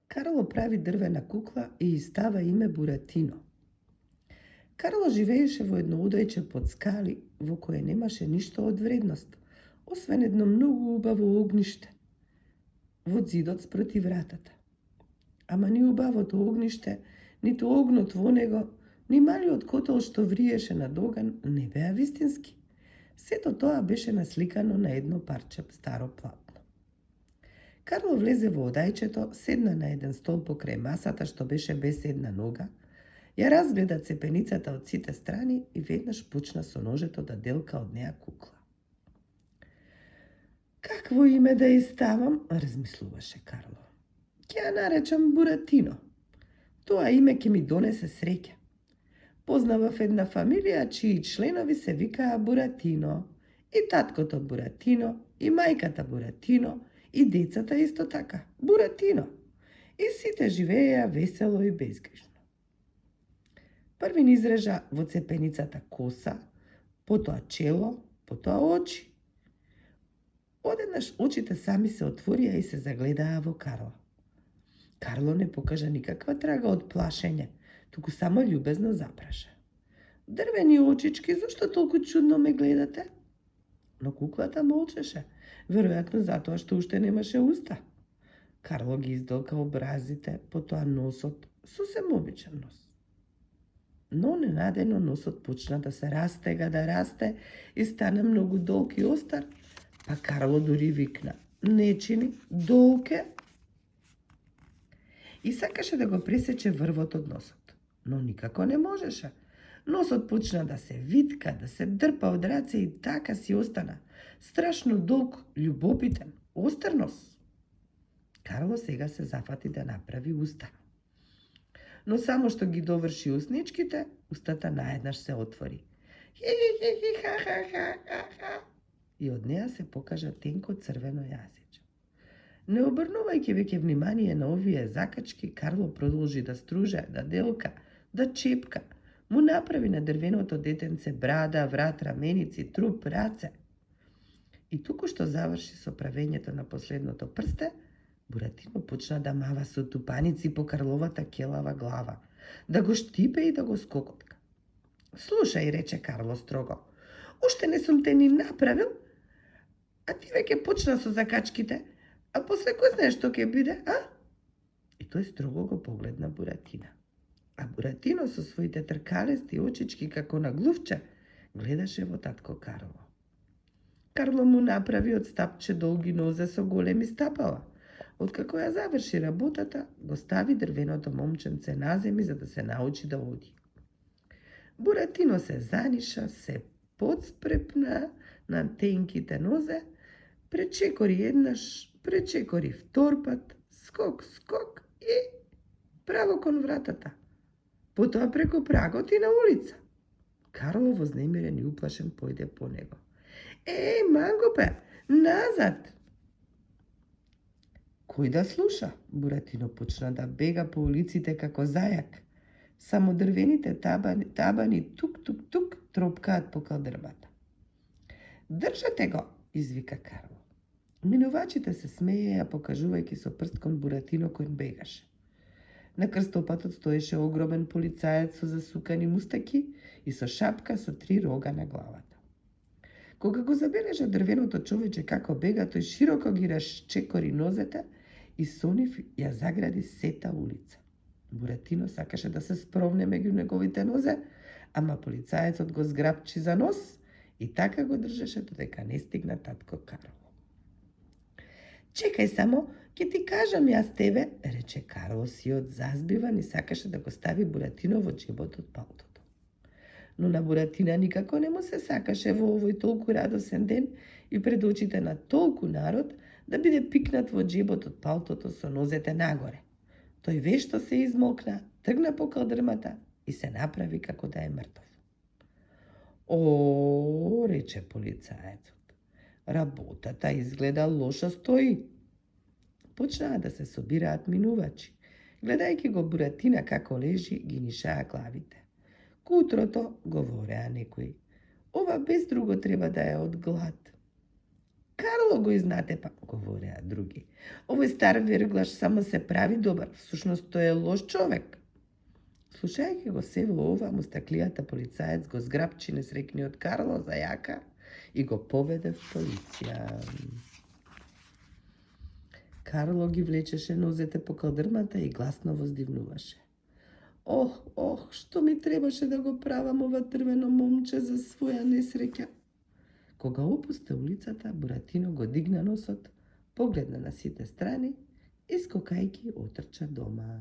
Карло прави дрвена кукла и ѝ става име Буратино. Карло живееше во едно удојче под скали во кое немаше ништо од вредност, освен едно многу убаво огниште во зидот спроти вратата. Ама ни убавото огниште, ниту огнот во него, ни малиот котел што вриеше над оган не беа вистински. Сето тоа беше насликано на едно парче старо платно. Карло влезе во одајчето, седна на еден стол покрај масата што беше без една нога, ја разгледа цепеницата од сите страни и веднаш почна со ножето да делка од неа кукла. Какво име да ја ставам, размислуваше Карло. Ќе ја наречам Буратино. Тоа име ќе ми донесе среќа. Познавав една фамилија чии членови се викаа Буратино. И таткото Буратино, и мајката Буратино, и децата исто така. Буратино. И сите живееја весело и безгрижно. Први ни изрежа во цепеницата коса, потоа чело, потоа очи. Одеднаш очите сами се отворија и се загледаа во Карло. Карло не покажа никаква трага од плашење, туку само љубезно запраша. Дрвени очички, зошто толку чудно ме гледате? Но куклата молчеше, веројатно затоа што уште немаше уста. Карло ги издолка образите, потоа носот, сосем обичен нос. Но ненадено носот почна да се растега, да расте и стана многу долг и остар, па Карло дури викна: "Не чини, долке!" И сакаше да го пресече врвот од носот, но никако не можеше. Носот почна да се витка, да се дрпа од раце и така си остана. Страшно долг, љубопитен, остар нос. Карло сега се зафати да направи уста. Но само што ги доврши усничките, устата наеднаш се отвори. Хи-хи-хи-ха-ха-ха-ха. И од неа се покажа тенко црвено јазиче. Не обрнувајќи веќе внимание на овие закачки, Карло продолжи да струже, да делка, да чепка. Му направи на дрвеното детенце брада, врат, раменици, труп, раце. И туку што заврши со правењето на последното прсте, Буратино почна да мава со тупаници по Карловата келава глава, да го штипе и да го скокотка. "Слушај," рече Карло строго, "уште не сум те ни направил, а ти веќе почна со закачките, а после кој знае што ќе биде, а?" И тој строго го погледна Буратина. А Буратино со своите тркалести очички како на глувче гледаше во татко Карло. Карло му направи од стапче долги нозе со големи стапала. Откако ја заврши работата, го стави дрвеното момченце на земји за да се научи да оди. Буратино се заниша, се подспрепна на тенките нозе, пречекори еднаш, пречекори втор пат, скок, скок и право кон вратата. Потоа преку прагот и на улица. Карло вознемирен и уплашен појде по него. Мангопе, назад! Кој да слуша? Буратино почна да бега по улиците како зајак. Само дрвените табани тук-тук-тук тропкаат по калдрмата. "Држете го!" извика Карло. Минувачите се смееја, покажувајќи со прст кон Буратино кој бегаше. На крстопатот стоеше огромен полицаец со засукани мустаки и со шапка со 3 рога на главата. Кога го забележа дрвеното човече како бега, тој широко ги расчекори нозете и со нив ја загради сета улица. Буратино сакаше да се спровне меѓу неговите нозе, ама полицаецот го зграпчи за нос и така го држеше додека не стигна татко Карло. "Чекај само, ќе ти кажам јас тебе," рече Карло сиот зазбиван и сакаше да го стави Буратино во џебот од палтото. Но на Буратина никако не му се сакаше во овој толку радосен ден и пред очите на толку народ да биде пикнат во џебот од палтото со нозете нагоре. Тој вешто се измолкна, тргна по калдрмата и се направи како да е мртов. "О," рече полицаецот, "работата изгледа лошо стои." Почнаа да се собираат минувачи. Гледајќи го Буратина како лежи, ги нишаа главите. "Кутрото," говореа некои, "ова без друго треба да е од глад." "Карло мало го изнатепа, говореа други. Овој стар верглаш само се прави добар, всушност тој е лош човек. Слушајќи го сево ова, мустаклијата полицаец го зграпчи несрекниот Карло за јака и го поведе в полиција. Карло ги влечеше нозете по калдрмата и гласно воздивнуваше. Ох, што ми требаше да го правам ова трвено момче за своја несреќа. Кога опусте улицата, Буратино го дигна носот, погледна на сите страни и скокајќи отрча дома.